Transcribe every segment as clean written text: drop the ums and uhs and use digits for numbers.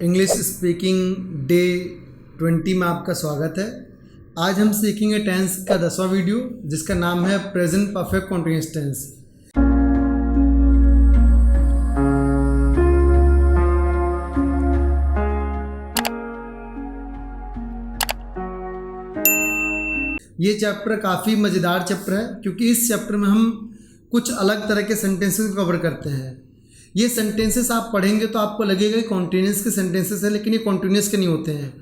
English speaking day 20 में आपका स्वागत है। आज हम सीखेंगे टेंस का 10वां वीडियो जिसका नाम है प्रेजेंट परफेक्ट कंटीन्यूअस टेंस। ये चैप्टर काफ़ी मज़ेदार चैप्टर है क्योंकि इस चैप्टर में हम कुछ अलग तरह के सेंटेंसेस को कवर करते हैं। ये सेंटेंसेस आप पढ़ेंगे तो आपको लगेगा कि कॉन्टिन्यूस के सेंटेंसेस है, लेकिन ये कॉन्टिन्यूस के नहीं होते हैं।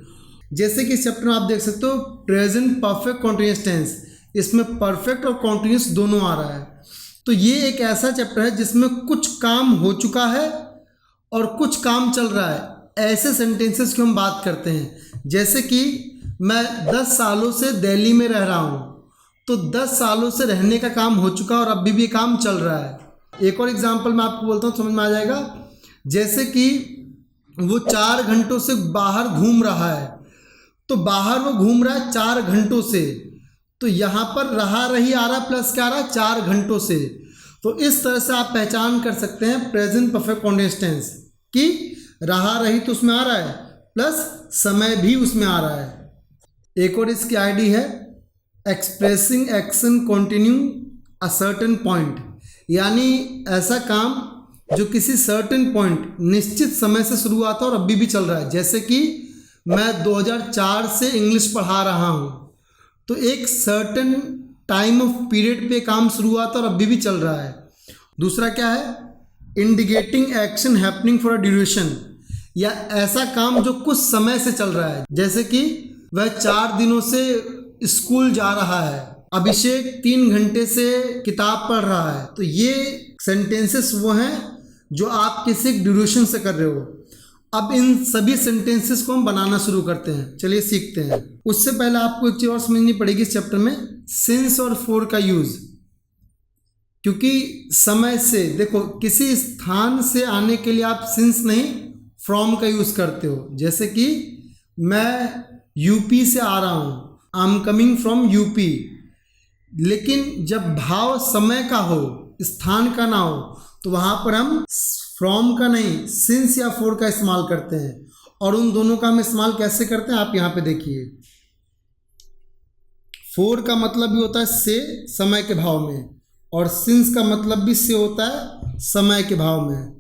जैसे कि इस चैप्टर में आप देख सकते हो प्रेजेंट परफेक्ट कॉन्टिन्यूस टेंस, इसमें परफेक्ट और कॉन्टिन्यूस दोनों आ रहा है। तो ये एक ऐसा चैप्टर है जिसमें कुछ काम हो चुका है और कुछ काम चल रहा है। ऐसे सेंटेंसेस की हम बात करते हैं। जैसे कि मैं 10 सालों से दिल्ली में रह रहा हूँ, तो 10 सालों से रहने का काम हो चुका और अभी भी काम चल रहा है। एक और एग्जांपल मैं आपको बोलता हूँ, समझ में आ जाएगा। जैसे कि वो 4 घंटों से बाहर घूम रहा है, तो बाहर वो घूम रहा है 4 घंटों से, तो यहाँ पर रहा रही आ रहा प्लस क्या आ रहा है 4 घंटों से। तो इस तरह से आप पहचान कर सकते हैं प्रेजेंट परफेक्ट कंटीन्यूअस टेंस कि रहा रही तो उसमें आ रहा है प्लस समय भी उसमें आ रहा है। एक और इसकी आईडी है expressing action continue a certain point, यानी ऐसा काम जो किसी सर्टेन पॉइंट निश्चित समय से शुरू हुआ था और अभी भी चल रहा है। जैसे कि मैं 2004 से इंग्लिश पढ़ा रहा हूँ, तो एक सर्टेन टाइम ऑफ पीरियड पे काम शुरू हुआ था और अभी भी चल रहा है। दूसरा क्या है indicating action happening for a duration, या ऐसा काम जो कुछ समय से चल रहा है। जैसे कि वह 4 दिनों से स्कूल जा रहा है, अभिषेक 3 घंटे से किताब पढ़ रहा है। तो ये सेंटेंसेस वो हैं जो आप किसी ड्यूरेशन से कर रहे हो। अब इन सभी सेंटेंसेस को हम बनाना शुरू करते हैं। चलिए सीखते हैं। उससे पहले आपको एक चीज़ और समझनी पड़ेगी इस चैप्टर में, सिंस और फॉर का यूज़। क्योंकि समय से देखो, किसी स्थान से आने के लिए आप सिंस नहीं फ्रॉम का यूज़ करते हो। जैसे कि मैं यूपी से आ रहा हूँ, I am coming from UP. लेकिन जब भाव समय का हो, स्थान का ना हो, तो वहाँ पर हम फ्रॉम का नहीं सिंस या फॉर का इस्तेमाल करते हैं। और उन दोनों का हम इस्तेमाल कैसे करते हैं आप यहाँ पे देखिए। फॉर का मतलब भी होता है से, समय के भाव में, और सिंस का मतलब भी से होता है समय के भाव में।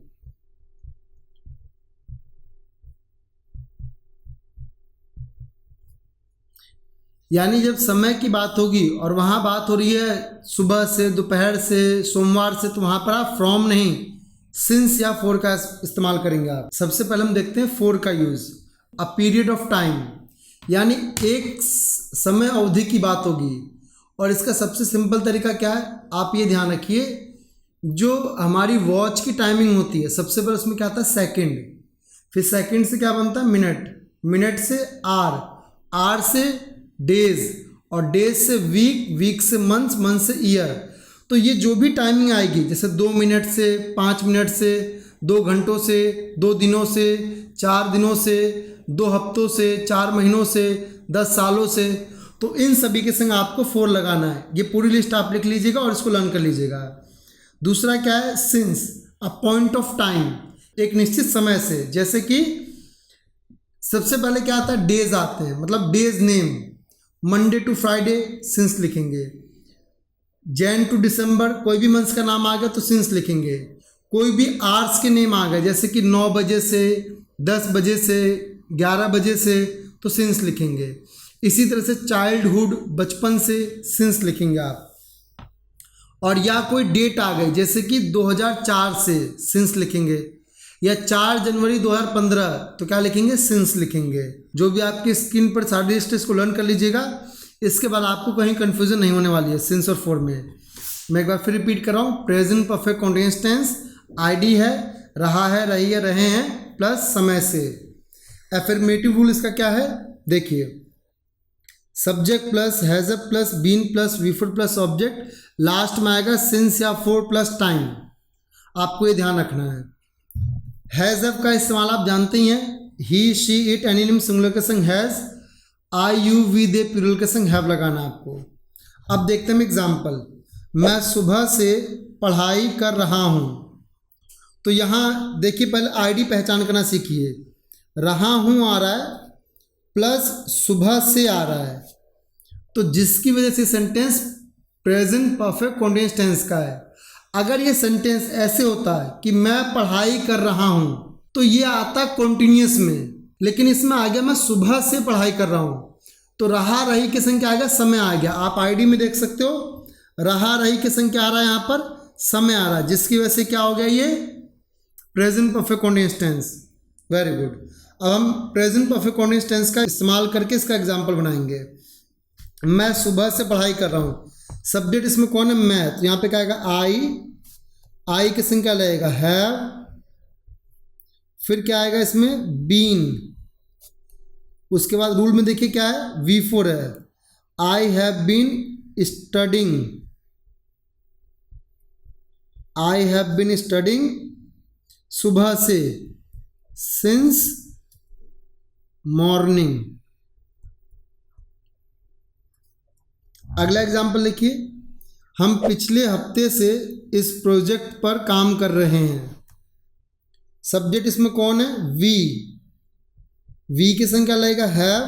यानी जब समय की बात होगी और वहाँ बात हो रही है सुबह से, दोपहर से, सोमवार से, तो वहाँ पर आप फ्रॉम नहीं सिंस या फॉर का इस्तेमाल करेंगे आप। सबसे पहले हम देखते हैं फॉर का use. A period of time, यानी एक समय अवधि की बात होगी। और इसका सबसे सिंपल तरीका क्या है, आप ये ध्यान रखिए, जो हमारी वॉच की टाइमिंग होती है सबसे पहले उसमें क्या आता है सेकंड, फिर सेकंड से क्या बनता है मिनट, मिनट से आर, आर से डेज, और डेज से वीक, वीक से मंथ्स, मंथ से ईयर। तो ये जो भी टाइमिंग आएगी, जैसे 2 मिनट से, 5 मिनट से, 2 घंटों से, 2 दिनों से, 4 दिनों से, 2 हफ्तों से, 4 महीनों से, 10 सालों से, तो इन सभी के संग आपको फॉर लगाना है। ये पूरी लिस्ट आप लिख लीजिएगा और इसको लर्न कर लीजिएगा। दूसरा क्या है since, a point of time, एक निश्चित समय से। जैसे कि सबसे पहले क्या आता है डेज आते हैं, मतलब days name, Monday to Friday since लिखेंगे। जैन टू दिसंबर, कोई भी मंथ का नाम आ गया तो सिंस लिखेंगे। कोई भी आवर्स के नेम आ गए, जैसे कि 9 बजे से, 10 बजे से, 11 बजे से, तो सिंस लिखेंगे। इसी तरह से चाइल्डहुड, बचपन से, सिंस लिखेंगे आप। और या कोई डेट आ गई, जैसे कि 2004 से, सिंस लिखेंगे। या 4 जनवरी 2015, तो क्या लिखेंगे सिंस लिखेंगे। जो भी आपकी स्क्रीन पर सारी लिस्ट इसको लर्न कर लीजिएगा। इसके बाद आपको कहीं कंफ्यूजन नहीं होने वाली है सिंस और फॉर में। मैं एक बार फिर रिपीट कर रहा हूँ, प्रेजेंट परफेक्ट कंटीन्यूअस टेंस आईडी है रहा है, रही है, रहे हैं प्लस समय से। एफर्मेटिव रूल इसका क्या है देखिए, subject plus has plus been plus वीफुड प्लस ऑब्जेक्ट, लास्ट में आएगा सिंस या फॉर प्लस टाइम। आपको ये ध्यान रखना है। हैज़ का इस्तेमाल आप जानते ही हैं, he, she, it, animal singular के संग has, I, you, we, they plural के संग हैव लगाना आपको। अब देखते हैं एग्जाम्पल। मैं सुबह से पढ़ाई कर रहा हूँ, तो यहाँ देखिए पहले आईडी पहचान करना सीखिए। रहा हूँ आ रहा है प्लस सुबह से आ रहा है, तो जिसकी वजह से sentence present perfect continuous tense का है। अगर ये सेंटेंस ऐसे होता है कि मैं पढ़ाई कर रहा हूँ तो ये आता कॉन्टिन्यूअस में, लेकिन इसमें आ गया मैं सुबह से पढ़ाई कर रहा हूँ, तो रहा रही की संख्या आ गया समय आ गया। आप आईडी में देख सकते हो रहा रही की संख्या आ रहा है, यहाँ पर समय आ रहा है, जिसकी वजह से क्या हो गया ये present perfect continuous tense. Very good. अब हम प्रेजेंट परफेक्ट कॉन्टिन्यूअस टेंस का इस्तेमाल करके इसका एग्जाम्पल बनाएंगे। मैं सुबह से पढ़ाई कर रहा हूँ, सब्जेक्ट इसमें कौन है, मैं, तो यहाँ पे क्या आएगा आई की संख्या लगेगा हैव, फिर क्या आएगा इसमें बीन, उसके बाद रूल में देखिए क्या है V4 है, I have been studying, I have been studying सुबह से, सिंस मॉर्निंग। अगला एग्जाम्पल देखिए, हम पिछले हफ्ते से इस प्रोजेक्ट पर काम कर रहे हैं, सब्जेक्ट इसमें कौन है वी की संख्या लगेगा हैव,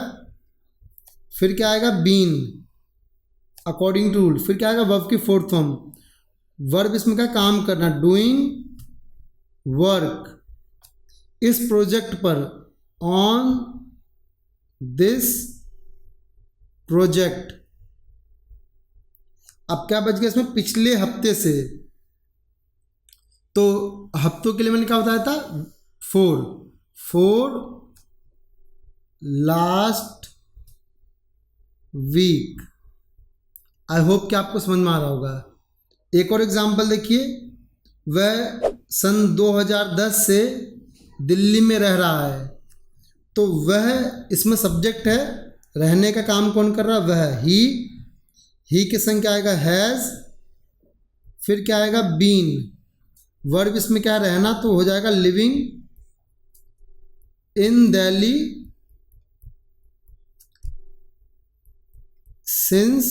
फिर क्या आएगा बीन अकॉर्डिंग टू रूल, फिर क्या आएगा वर्ब की फोर्थ फॉर्म, वर्ब इसमें क्या काम करना डूइंग वर्क, इस प्रोजेक्ट पर ऑन दिस प्रोजेक्ट। अब क्या बच गया इसमें पिछले हफ्ते से, तो हफ्तों के लिए मैंने क्या बताया था for last week. I hope कि आपको समझ में आ रहा होगा। एक और एग्जांपल देखिए, वह सन 2010 से दिल्ली में रह रहा है, तो वह इसमें सब्जेक्ट है, रहने का काम कौन कर रहा है वह, ही की संख्या आएगा हैज़, फिर क्या आएगा बीन, वर्ब इसमें क्या रहना, तो हो जाएगा लिविंग इन दिल्ली सिंस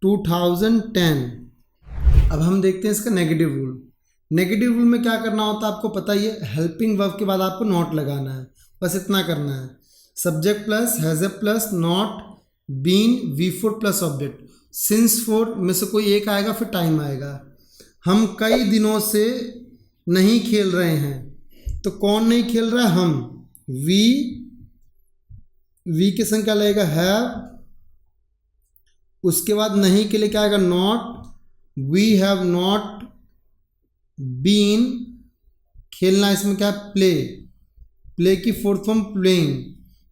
2010। अब हम देखते हैं इसका नेगेटिव रूल। नेगेटिव रूल में क्या करना होता है आपको पता ही है, हेल्पिंग वर्ब के बाद आपको नॉट लगाना है, बस इतना करना है, subject plus has a plus not been V4 plus object, since 4 में से कोई एक आएगा फिर टाइम आएगा। हम कई दिनों से नहीं खेल रहे हैं, तो कौन नहीं खेल रहा है, हम, वी की संख्या लगेगा हैव, उसके बाद नहीं के लिए क्या आएगा not, we have not been, खेलना इसमें क्या प्ले की fourth form playing,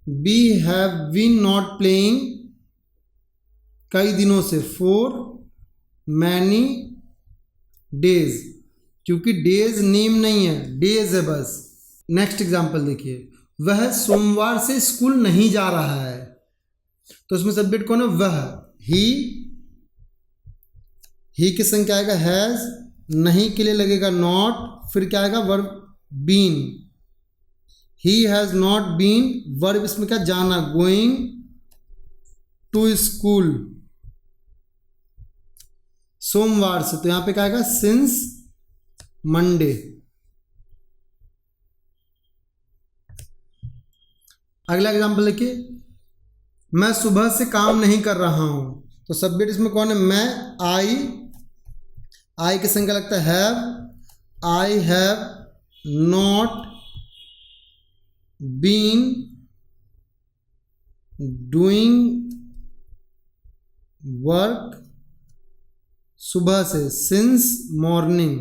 we have been not playing कई दिनों से, फॉर मैनी डेज, क्योंकि डेज नेम नहीं है, डेज है बस। नेक्स्ट एग्जांपल देखिए, वह सोमवार से स्कूल नहीं जा रहा है, तो इसमें सब्जेक्ट कौन है वह, ही की संख्या आएगा हैज, नहीं के लिए लगेगा नॉट, फिर क्या आएगा verb been, he has not been, verb इसमें क्या जाना गोइंग टू स्कूल सोमवार से, तो यहां पे क्या आएगा सिंस मंडे। अगला एग्जांपल देखिए, मैं सुबह से काम नहीं कर रहा हूं, तो सब्जेक्ट इसमें कौन है मैं, आई की संख्या लगता है have, I have not been doing work सुबह से, सिंस मॉर्निंग।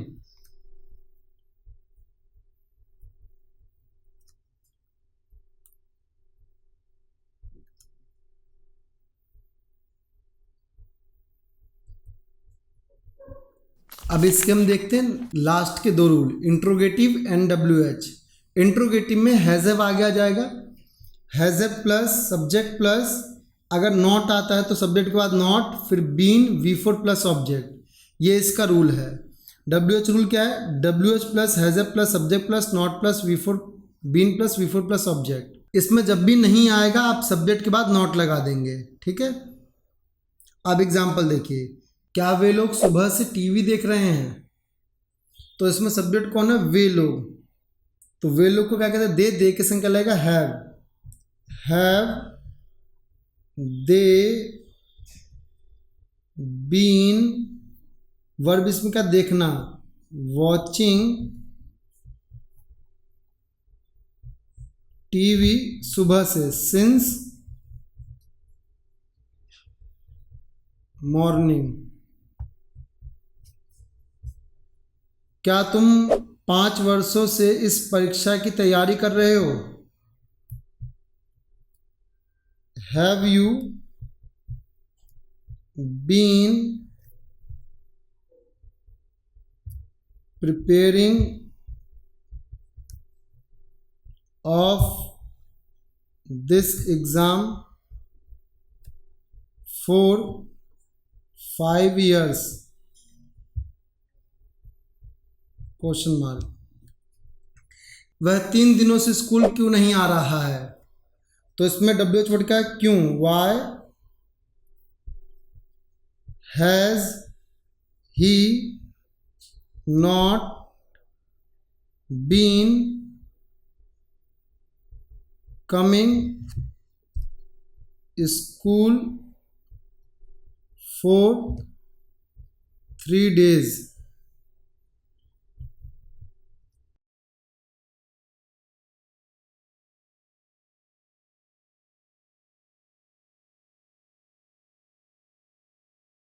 अब इसके हम देखते हैं लास्ट के दो रूल, इंट्रोगेटिव NWH। इंट्रोगेटिव में हैज़ आ गया जाएगा, हैज़ प्लस सब्जेक्ट प्लस, अगर नॉट आता है तो सब्जेक्ट के बाद नॉट, फिर बीन V4 प्लस ऑब्जेक्ट, ये इसका रूल है। WH रूल क्या है, WH plus has plus subject plus not plus V4 been plus V4 plus object. इसमें जब भी नहीं आएगा आप सब्जेक्ट के बाद नॉट लगा देंगे, ठीक है। अब एग्जाम्पल देखिए, क्या वे लोग सुबह से टीवी देख रहे हैं, तो इसमें सब्जेक्ट कौन है वे लोग, तो वे लोग को क्या कहते हैं, दे के संग क्या लगेगा, हैव दे बीन, वर्ब इसमें क्या, देखना, वॉचिंग टीवी सुबह से, सिंस मॉर्निंग। क्या तुम 5 वर्षों से इस परीक्षा की तैयारी कर रहे हो? Have you been preparing of this exam for 5 years? Question mark. वह 3 दिनों से स्कूल क्यों नहीं आ रहा है? तो इसमें WH वर्ड का क्यों, why has he not been coming school for 3 days?